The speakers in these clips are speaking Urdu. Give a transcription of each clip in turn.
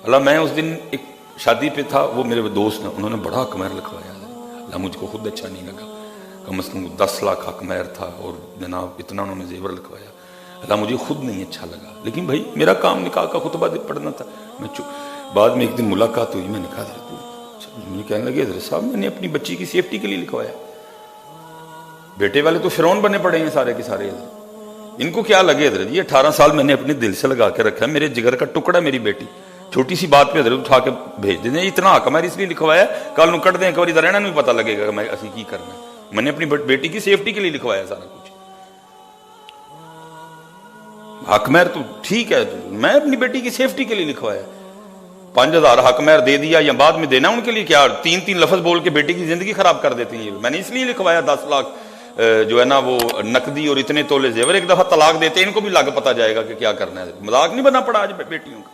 اللہ میں اس دن ایک شادی پہ تھا, وہ میرے دوست نے, انہوں نے بڑا حق مہر لکھوایا. اللہ مجھ کو خود اچھا نہیں لگا, کم از کم 10 لاکھ حق مہر تھا اور جناب اتنا انہوں نے زیور لکھوایا. اللہ مجھے خود نہیں اچھا لگا, لیکن بھائی میرا کام نکاح کا خطبہ پڑھنا تھا. میں بعد میں ایک دن ملاقات ہوئی, میں نے کہا مجھے کہنے لگے حضرت صاحب میں نے اپنی بچی کی سیفٹی کے لیے لکھوایا. بیٹے والے تو فرعون بنے پڑے ہیں سارے کے سارے. ان کو کیا لگے حضرت, یہ 18 سال میں نے اپنے دل سے لگا کے رکھا ہے, میرے جگر کا ٹکڑا میری بیٹی, چھوٹی سی بات پہ حضرت اٹھا کے بھیج دیں. اتنا حق میں اس لیے لکھوایا, کل نو کٹ دیں ایک بار رہنا نہیں پتہ لگے گا میں اسی کی کرنا. میں نے اپنی بیٹی کی سیفٹی کے لیے لکھوایا سارا کچھ. حق مہر تو ٹھیک ہے, میں اپنی بیٹی کی سیفٹی کے لیے لکھوایا. 5000 حق مہر دے دیا یا بعد میں دینا ان کے لیے کیا, 3 لفظ بول کے بیٹی کی زندگی خراب کر دیتی ہیں. میں نے اس لیے لکھوایا 10 لاکھ جو ہے نا وہ نقدی اور اتنے تولے زیور. ایک دفعہ طلاق دیتے ہیں ان کو بھی لگ پتہ جائے گا کہ کیا کرنا ہے. مذاق نہیں بنا پڑا آج بیٹیوں کا,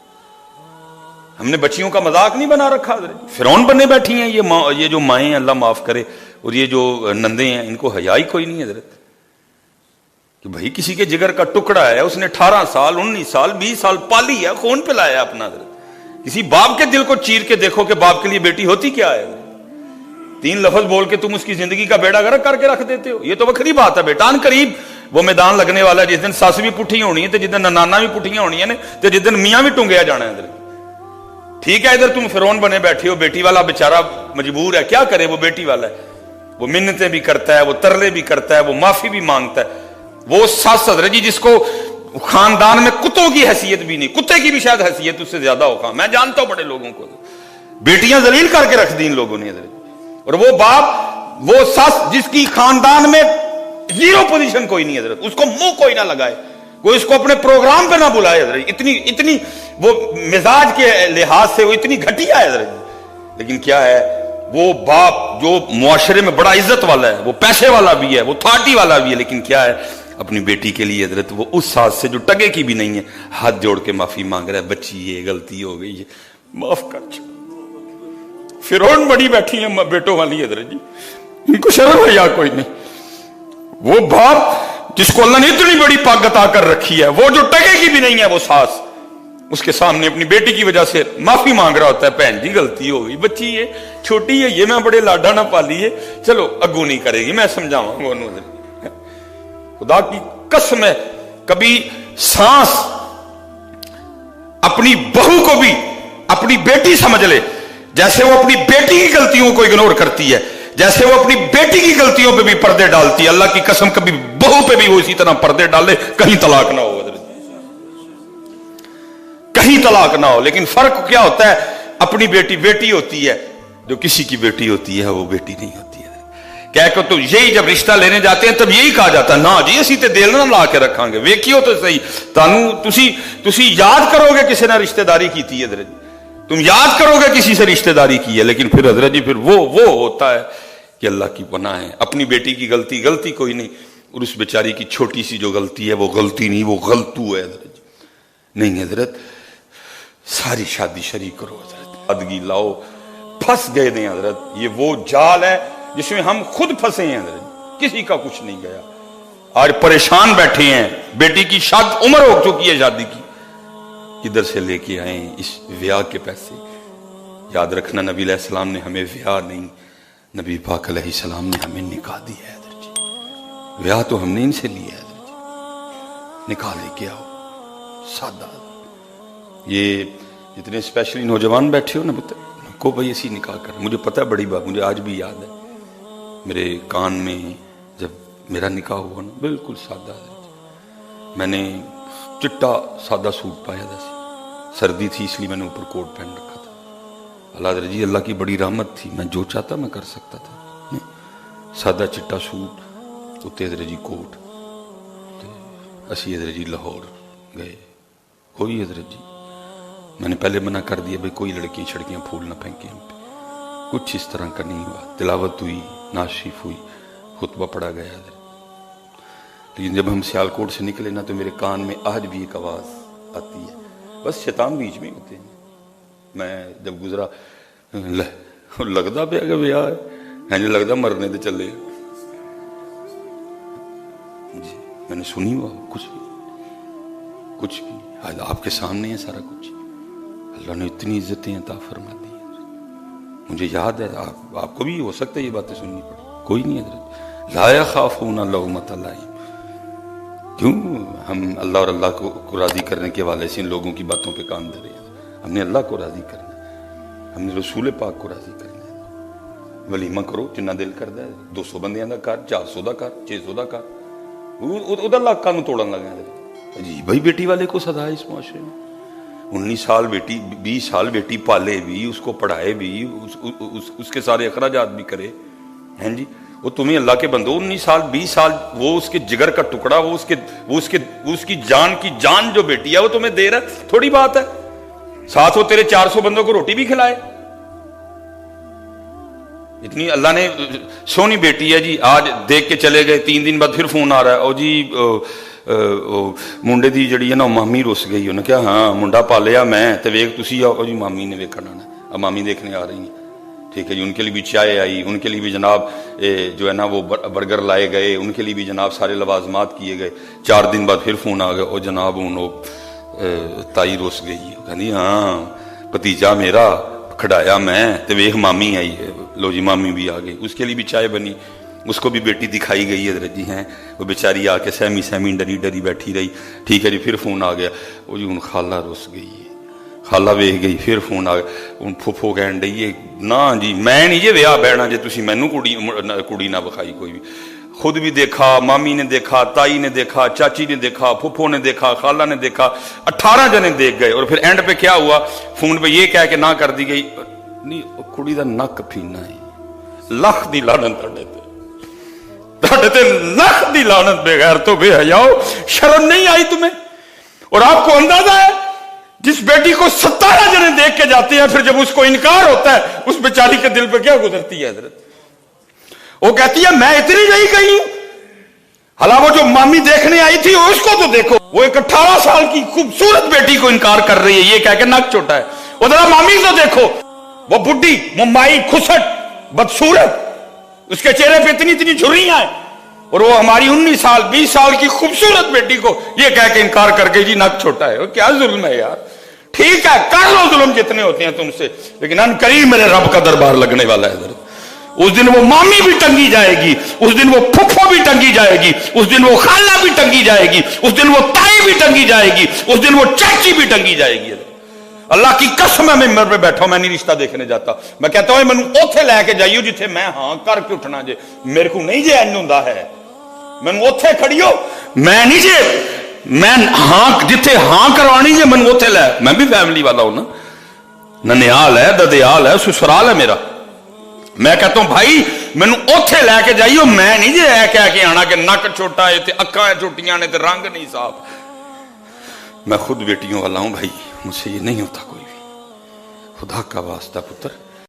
ہم نے بچیوں کا مذاق نہیں بنا رکھا. فرعون بنے بیٹھی ہیں یہ جو مائیں, اللہ معاف کرے, اور یہ جو نندے ہیں, ان کو حیا ہی کوئی نہیں حضرت کہ بھائی کسی کے جگر کا ٹکڑا ہے, اس نے 18 سال 19 سال 20 سال پالی ہے, خون پلایا اپنا. حضرت کسی باپ کے دل کو چیر کے دیکھو کہ باپ کے لیے بیٹی ہوتی کیا ہے. 3 لفظ بول کے تم اس کی زندگی کا بیڑا غرق کر کے رکھ دیتے ہو. یہ تو وکری بات ہے بیٹا, ان قریب وہ میدان لگنے والا ہے جس دن ساس بھی پٹھی ہونی ہے, جس دن نانا بھی پٹھیاں ہونی ہیں, تو جس دن میاں بھی ٹونگیا جانا ہے. ٹھیک ہے ادھر تم فرعون بنے بیٹھے ہو, بیٹی والا بیچارہ مجبور ہے, کیا کرے, وہ بیٹی والا ہے, وہ منتیں بھی کرتا ہے, وہ ترلے بھی کرتا ہے, وہ معافی بھی مانگتا ہے. وہ ساس حضرت جی جس کو خاندان میں کتوں کی حیثیت بھی نہیں, کتے کی بھی شاید حیثیت اس سے زیادہ ہوگا, میں جانتا ہوں بڑے لوگوں کو, بیٹیاں ذلیل کر کے رکھ دی ان لوگوں نے حضرت. اور وہ باپ وہ ساس جس کی خاندان میں 0 پوزیشن کوئی نہیں حضرت, اس کو منہ کوئی نہ لگائے, کوئی اس کو اپنے پروگرام پہ نہ بلائے حضرت. اتنی وہ مزاج کے لحاظ سے وہ اتنی گھٹیا ہے حضرت. لیکن کیا ہے, وہ باپ جو معاشرے میں بڑا عزت والا ہے, وہ پیسے والا بھی ہے, وہ تھاٹی والا بھی ہے, لیکن کیا ہے اپنی بیٹی کے لیے حضرت وہ اس ساس سے جو ٹگے کی بھی نہیں ہے ہاتھ جوڑ کے معافی مانگ رہا ہے, بچی یہ غلطی ہو گئی ہے, معاف کر. فرعون بڑی بیٹھی ہیں بیٹوں والی حضرت جی, ان کو شرم ہے یا کوئی نہیں. وہ باپ جس کو اللہ نے اتنی بڑی پاک عطا کر رکھی ہے, وہ جو ٹگے کی بھی نہیں ہے وہ ساس, اس کے سامنے اپنی بیٹی کی وجہ سے معافی مانگ رہا ہوتا ہے, بہن جی غلطی ہو گئی, بچی ہے چھوٹی ہے, یہ میں بڑے لاڈا نہ پالی ہے, چلو اگو نہیں کرے گی, میں سمجھاؤں گا. خدا کی قسم ہے کبھی سانس اپنی بہو کو بھی اپنی بیٹی سمجھ لے, جیسے وہ اپنی بیٹی کی غلطیوں کو اگنور کرتی ہے, جیسے وہ اپنی بیٹی کی غلطیوں پہ بھی پردے ڈالتی ہے, اللہ کی قسم کبھی بہو پہ بھی وہ اسی طرح پردے ڈالے, کہیں طلاق نہ ہو, کہیں طلاق نہ ہو. لیکن فرق کیا ہوتا ہے, اپنی بیٹی بیٹی ہوتی ہے, جو کسی کی بیٹی ہوتی ہے وہ بیٹی نہیں ہوتی ہے. کہہ کہ تو یہی جب رشتہ لینے جاتے ہیں تب یہی کہا جاتا ہے, نہ جی اسی تے دل نہ لا کے رکھاں گے, ویکھیو تو صحیح, تسی یاد کرو گے کسی نے رشتہ داری کی تھی حضرت, تم یاد کرو گے کسی سے رشتہ داری کی ہے, لیکن پھر حضرت جی پھر وہ ہوتا ہے کہ اللہ کی پناہ ہے, اپنی بیٹی کی غلطی کوئی نہیں, اور اس بیچاری کی چھوٹی سی جو غلطی ہے وہ غلطی نہیں, وہ غلطو ہے حضرت جی. نہیں حضرت, ساری شادی شریک کرو حضرت, ادگی لاؤ, پھنس گئے دیں حضرت. یہ وہ جال ہے جس میں ہم خود پھنسے ہیں حضرت, کسی کا کچھ نہیں گیا. آج پریشان بیٹھے ہیں, بیٹی کی شاد عمر ہو چکی ہے شادی کی, کدھر سے لے کے آئے اس ویاہ کے پیسے. یاد رکھنا نبی علیہ السلام نے ہمیں ویاہ نہیں, نبی پاک علیہ السلام نے ہمیں نکاح دی ہے حضرت جی. ویاہ تو ہم نے ان سے لیا ہے حضرت جی, نکاح لے کے آؤ سادہ. یہ جتنے اسپیشلی نوجوان بیٹھے ہو نا, کو بھائی اسی نکاح کر, مجھے پتہ ہے بڑی بات, مجھے آج بھی یاد ہے میرے کان میں جب میرا نکاح ہوا نا, بالکل سادہ ہے. میں نے چٹا سادہ سوٹ پایا تھا, سردی تھی اس لیے میں نے اوپر کوٹ پہن رکھا تھا. اللہ حضرت جی اللہ کی بڑی رحمت تھی, میں جو چاہتا میں کر سکتا تھا. سادہ چٹا سوٹ, اتنے حضرت جی کوٹ, اسی حضرت جی لاہور گئے. کوئی حضرت جی میں نے پہلے منع کر دیا بھائی کوئی لڑکیاں چھڑکیاں پھول نہ پھینکیں ہم پہ, کچھ اس طرح کا نہیں ہوا. تلاوت ہوئی, نعت شریف ہوئی, خطبہ پڑھا گیا حضرت. لیکن جب ہم سیالکوٹ سے نکلے نا تو میرے کان میں آج بھی ایک آواز آتی ہے, بس شیطان بیچ میں ہوتے ہیں. میں جب گزرا لگتا پہ کہ بیاہ ہے, لگتا مرنے تو چلے جی. میں نے سنی ہوا کچھ بھی نہیں, آپ کے سامنے ہے سارا کچھ. اللہ نے اتنی عزتیں عطا فرما دی. مجھے یاد ہے, آپ کو بھی ہو سکتا ہے یہ باتیں سننی پڑی. کوئی نہیں حضرت, لا یخافون لومۃ لائم. کیوں ہم اللہ اور اللہ کو راضی کرنے کے حوالے سے ان لوگوں کی باتوں پہ کان دھرے ہیں؟ ہم نے اللہ کو راضی کرنا ہے, ہم نے رسول پاک کو راضی کرنا ہے. ولیمہ کرو جنہ دل کردا ہے, 200 بندیاں دا کر, 400 دا کر, 600 دا کر, ادھر لاکھ کانوں توڑن لگے ہیں. جی بھائی بیٹی والے کو سزا ہے اس معاشرے میں. 19 سال بیٹی, 20 سال بیٹی پالے بھی, اس کو پڑھائے بھی, اس کے سارے اخراجات بھی کرے ہیں جی. وہ تمہیں اللہ کے بندو 19 سال 20 سال وہ اس کے جگر کا ٹکڑا, وہ اس کی جان کی جان جو بیٹی ہے وہ تمہیں دے رہا ہے, تھوڑی بات ہے. ساتھ وہ تیرے 400 بندوں کو روٹی بھی کھلائے. اتنی اللہ نے سونی بیٹی ہے جی, آج دیکھ کے چلے گئے, 3 دن بعد پھر فون آ رہا ہے, او جی منڈے دی جڑی ہے نا مامی رس گئی. انہوں نے کہا ہاں منڈا پالیا میں تے ویکھ تسی آؤ جی, مامی نے ویکھنا نا, اب مامی دیکھنے آ رہی ہیں. ٹھیک ہے جی, ان کے لیے بھی چائے آئی, ان کے لیے بھی جناب جو ہے نا وہ برگر لائے گئے, ان کے لیے بھی جناب سارے لوازمات کیے گئے. 4 دن بعد پھر فون آ گیا, او جناب تائی رس گئی. کہندی ہاں بھتیجا میرا کھڑایا میں تے ویکھ مامی آئی ہے. لو جی مامی بھی آ گئی, اس کے لیے بھی چائے بنی, اس کو بھی بیٹی دکھائی گئی ہے جی ہیں. وہ بیچاری آ کے سہمی ڈری بیٹھی رہی. ٹھیک ہے جی, پھر فون آ گیا, وہ جی ہن خالہ رس گئی ہے, خالہ ویکھ گئی. پھر فون آ گیا, ہن پھوپھو کہن ڈئی ہے نا جی میں نہیں جی ویاہ بہنا جے تسی مینوں کڑی نہ بخائی کوئی بھی. خود بھی دیکھا, مامی نے دیکھا, تائی نے دیکھا, چاچی نے دیکھا, پھوپھو نے دیکھا, خالہ نے دیکھا, 18 جنے دیکھ گئے. اور پھر اینڈ پہ کیا ہوا, فون پہ یہ کہہ کے نہ کر دی گئی, نہیں کڑی دا نک پھینا ہے. لکھ دی لعنت تہاڈے تے, لکھ دی لعنت. بے غیر تو بے حیاؤ, شرم نہیں آئی تمہیں؟ اور آپ کو اندازہ ہے جس بیٹی کو 17 جنے دیکھ کے جاتے ہیں, پھر جب اس کو انکار ہوتا ہے اس بیچاری کے دل پہ کیا گزرتی ہے حضرت؟ وہ کہتی ہے میں اتنی نہیں گئی ہوں, حالانکہ وہ جو مامی دیکھنے آئی تھی اس کو تو دیکھو, وہ ایک 18 سال کی خوبصورت بیٹی کو انکار کر رہی ہے یہ کہہ کے نک چھوٹا ہے. وہ ذرا مامی تو دیکھو, وہ بڈھی ممائی کھسٹ بدصورت, اس کے چہرے پہ اتنی جھریاں ہیں, اور وہ ہماری 19 سال 20 سال کی خوبصورت بیٹی کو یہ کہہ کے انکار کر کے جی نک چھوٹا ہے. کیا ظلم ہے یار. ٹھیک ہے کر لو ظلم جتنے ہوتے ہیں تم سے, لیکن ان قریب میرے رب کا دربار لگنے والا ہے حضرت. اس دن وہ مامی بھی ٹنگی جائے گی, اس دن وہ پھپھو بھی ٹنگی جائے گی, اس دن وہ خالہ بھی ٹنگی جائے گی, اس دن وہ تائی بھی ٹنگی جائے گی, اس دن وہ چاچی بھی ٹنگی جائے گی. اللہ کی قسم ہے میں ممبر پہ بیٹھا ہوں, میں نہیں رشتہ دیکھنے جاتا. میں کہتا ہوں مینوں اوتھے لے کے جائیو جتھے میں ہاں کر کے اٹھنا جے. میرے کو نہیں جے این ہوندا ہے, مینوں اوتھے کھڑیو, میں نہیں جے میں ہاں جتھے ہاں کروانی جے مینوں اوتھے لے. میں بھی فیملی والا ہوں نا, ننیال ہے, ددیال ہے, سسرال ہے میرا. میں کہتا ہوں بھائی مینوں اوتھے لے کے جائیو, میں نہیں جے اے کہہ کے آنا کہ نک چھوٹا ہے تے اکھاں چھوٹیاں نے تے رنگ نہیں صاف. میں خود بیٹیوں والا ہوں بھائی, مجھ سے یہ نہیں ہوتا کوئی بھی. خدا کا واسطہ پتر